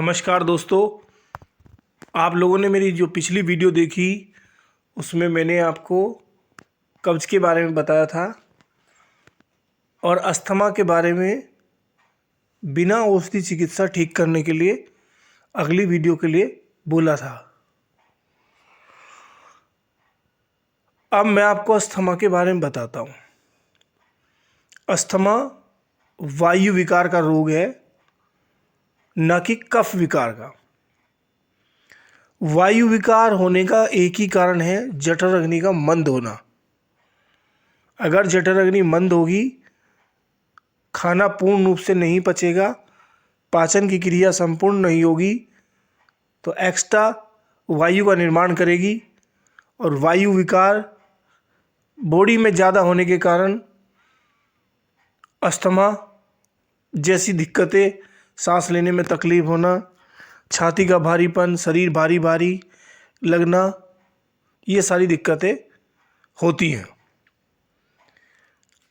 नमस्कार दोस्तों, आप लोगों ने मेरी जो पिछली वीडियो देखी उसमें मैंने आपको कब्ज़ के बारे में बताया था और अस्थमा के बारे में बिना औषधि चिकित्सा ठीक करने के लिए अगली वीडियो के लिए बोला था। अब मैं आपको अस्थमा के बारे में बताता हूँ। अस्थमा वायु विकार का रोग है, न कि कफ विकार का। वायु विकार होने का एक ही कारण है, जठर अग्नि का मंद होना। अगर जठर अग्नि मंद होगी, खाना पूर्ण रूप से नहीं पचेगा, पाचन की क्रिया संपूर्ण नहीं होगी, तो एक्स्ट्रा वायु का निर्माण करेगी और वायु विकार बॉडी में ज़्यादा होने के कारण अस्थमा जैसी दिक्कतें, सांस लेने में तकलीफ होना, छाती का भारीपन, शरीर भारी भारी लगना, ये सारी दिक्कतें होती हैं।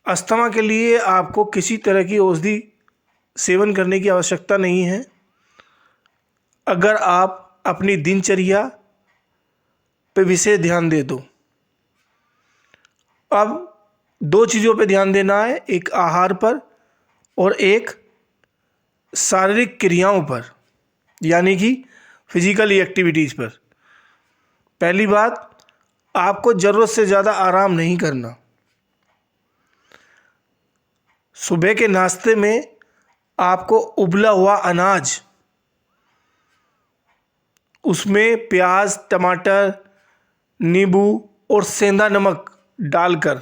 अस्थमा के लिए आपको किसी तरह की औषधि सेवन करने की आवश्यकता नहीं है, अगर आप अपनी दिनचर्या पे विशेष ध्यान दे दो। अब दो चीज़ों पे ध्यान देना है, एक आहार पर और एक शारीरिक क्रियाओं पर, यानी कि फिजिकल एक्टिविटीज़ पर। पहली बात, आपको ज़रूरत से ज़्यादा आराम नहीं करना। सुबह के नाश्ते में आपको उबला हुआ अनाज, उसमें प्याज, टमाटर, नींबू और सेंधा नमक डालकर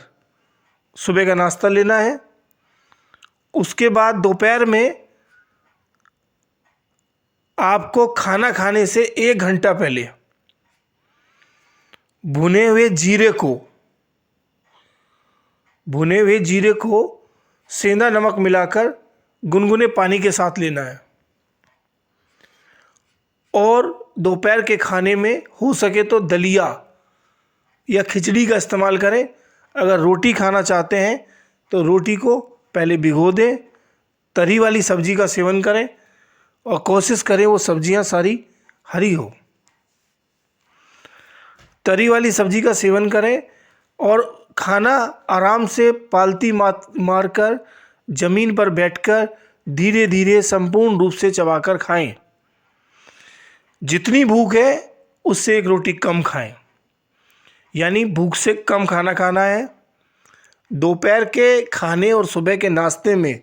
सुबह का नाश्ता लेना है। उसके बाद दोपहर में आपको खाना खाने से 1 घंटा पहले भुने हुए जीरे को सेंधा नमक मिलाकर गुनगुने पानी के साथ लेना है। और दोपहर के खाने में हो सके तो दलिया या खिचड़ी का इस्तेमाल करें। अगर रोटी खाना चाहते हैं तो रोटी को पहले भिगो दें, तरी वाली सब्जी का सेवन करें और कोशिश करें वो सब्जियां सारी हरी हो। तरी वाली सब्जी का सेवन करें और खाना आराम से पालती मारकर ज़मीन पर बैठकर धीरे धीरे संपूर्ण रूप से चबाकर खाएं। जितनी भूख है उससे 1 रोटी कम खाएं, यानी भूख से कम खाना खाना है। दोपहर के खाने और सुबह के नाश्ते में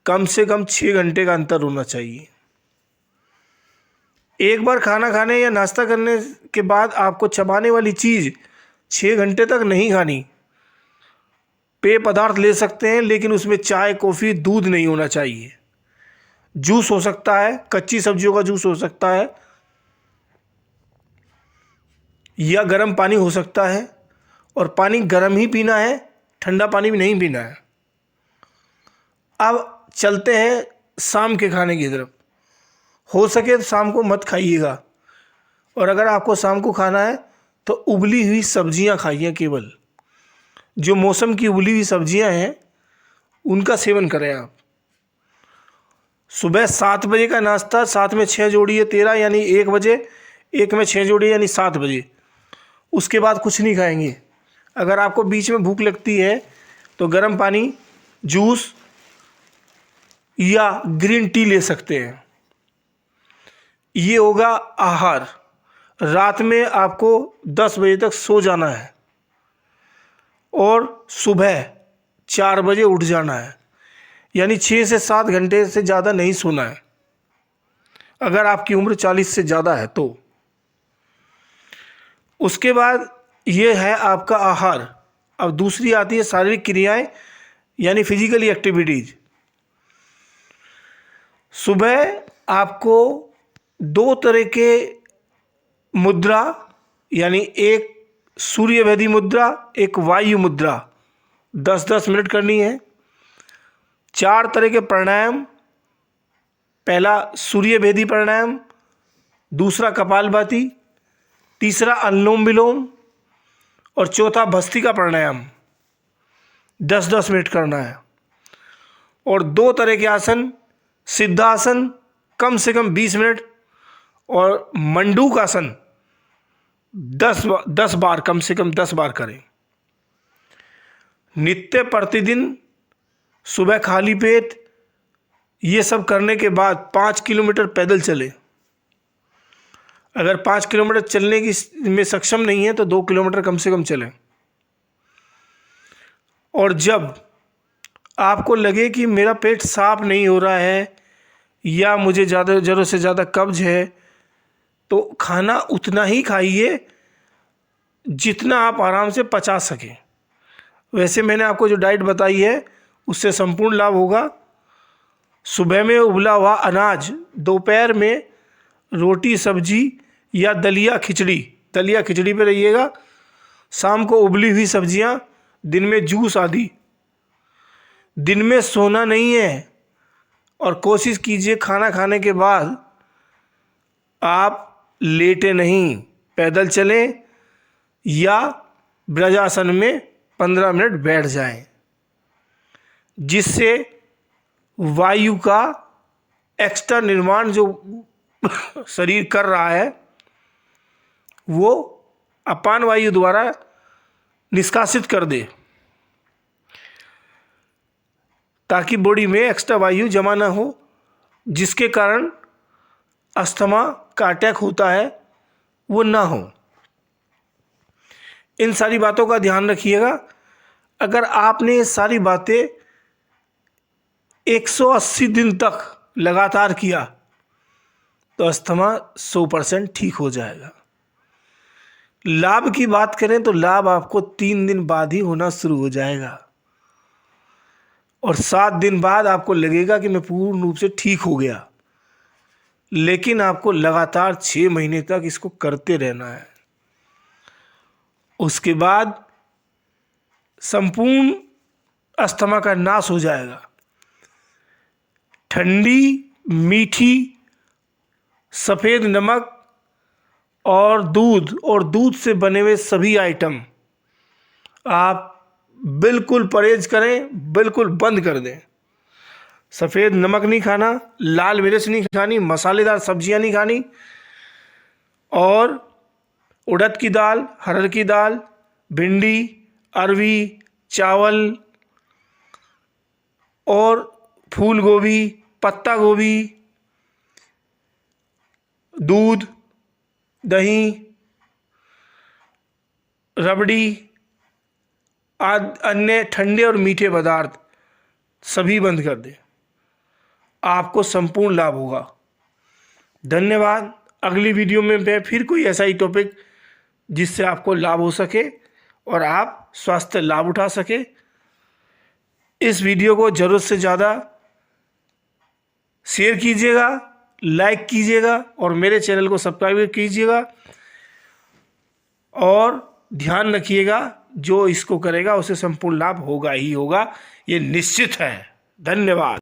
कम से कम 6 घंटे का अंतर होना चाहिए। एक बार खाना खाने या नाश्ता करने के बाद आपको चबाने वाली चीज़ 6 घंटे तक नहीं खानी। पेय पदार्थ ले सकते हैं, लेकिन उसमें चाय, कॉफ़ी, दूध नहीं होना चाहिए। जूस हो सकता है, कच्ची सब्जियों का जूस हो सकता है, या गर्म पानी हो सकता है। और पानी गर्म ही पीना है, ठंडा पानी भी नहीं पीना है। अब चलते हैं शाम के खाने की तरफ। हो सके तो शाम को मत खाइएगा, और अगर आपको शाम को खाना है तो उबली हुई सब्जियां खाइए। केवल जो मौसम की उबली हुई सब्जियां हैं उनका सेवन करें आप। सुबह 7 बजे का नाश्ता, 7 में 6 जोड़िए 13, यानी 1 बजे, 1 में 6 जोड़िए यानी 7 बजे। उसके बाद कुछ नहीं खाएंगे। अगर आपको बीच में भूख लगती है तो गर्म पानी, जूस या ग्रीन टी ले सकते हैं। ये होगा आहार। रात में आपको 10 बजे तक सो जाना है और सुबह 4 बजे उठ जाना है, यानी 6 से 7 घंटे से ज़्यादा नहीं सोना है, अगर आपकी उम्र 40 से ज़्यादा है तो। उसके बाद ये है आपका आहार। अब दूसरी आती है शारीरिक क्रियाएं, यानी फिजिकली एक्टिविटीज़। सुबह आपको 2 तरह के मुद्रा, यानी एक सूर्य भेदी मुद्रा, एक वायु मुद्रा, 10-10 मिनट करनी है। 4 तरह के प्राणायाम, पहला सूर्य भेदी प्राणायाम, दूसरा कपालभाति, तीसरा अनुलोम विलोम और चौथा भस्त्रिका प्राणायाम, 10-10 मिनट करना है। और 2 तरह के आसन, सिद्धासन, कम से कम 20 मिनट, और मंडूक आसन 10 बार, कम से कम 10 बार करें। नित्य प्रतिदिन सुबह खाली पेट ये सब करने के बाद 5 किलोमीटर पैदल चलें। अगर 5 किलोमीटर चलने की में सक्षम नहीं है तो 2 किलोमीटर कम से कम चलें। और जब आपको लगे कि मेरा पेट साफ नहीं हो रहा है या मुझे ज़रूरत से ज़्यादा कब्ज है, तो खाना उतना ही खाइए जितना आप आराम से पचा सकें। वैसे मैंने आपको जो डाइट बताई है उससे संपूर्ण लाभ होगा। सुबह में उबला हुआ अनाज, दोपहर में रोटी सब्जी या दलिया खिचड़ी पे रहिएगा, शाम को उबली हुई सब्जियां, दिन में जूस आदि। दिन में सोना नहीं है, और कोशिश कीजिए खाना खाने के बाद आप लेटे नहीं, पैदल चलें या ब्रजासन में 15 मिनट बैठ जाएं, जिससे वायु का एक्स्ट्रा निर्माण जो शरीर कर रहा है वो अपान वायु द्वारा निष्कासित कर दे, ताकि बॉडी में एक्स्ट्रा वायु जमा ना हो, जिसके कारण अस्थमा का अटैक होता है वो ना हो। इन सारी बातों का ध्यान रखिएगा। अगर आपने ये सारी बातें 180 दिन तक लगातार किया तो अस्थमा 100% ठीक हो जाएगा। लाभ की बात करें तो लाभ आपको 3 दिन बाद ही होना शुरू हो जाएगा, और 7 दिन बाद आपको लगेगा कि मैं पूर्ण रूप से ठीक हो गया। लेकिन आपको लगातार 6 महीने तक इसको करते रहना है। उसके बाद संपूर्ण अस्थमा का नाश हो जाएगा। ठंडी, मीठी, सफ़ेद नमक और दूध से बने हुए सभी आइटम आप बिल्कुल परहेज करें, बिल्कुल बंद कर दें। सफ़ेद नमक नहीं खाना, लाल मिर्च नहीं खानी, मसालेदार सब्जियां नहीं खानी, और उड़द की दाल, हरड़ की दाल, भिंडी, अरवी, चावल और फूल गोभी, पत्ता गोभी, दूध, दही, रबड़ी आदि अन्य ठंडे और मीठे पदार्थ सभी बंद कर दें। आपको संपूर्ण लाभ होगा। धन्यवाद। अगली वीडियो में मैं फिर कोई ऐसा ही टॉपिक जिससे आपको लाभ हो सके और आप स्वास्थ्य लाभ उठा सके। इस वीडियो को ज़रूरत से ज़्यादा शेयर कीजिएगा, लाइक कीजिएगा और मेरे चैनल को सब्सक्राइब कीजिएगा। और ध्यान रखिएगा, जो इसको करेगा उसे संपूर्ण लाभ होगा ही होगा, ये निश्चित है। धन्यवाद।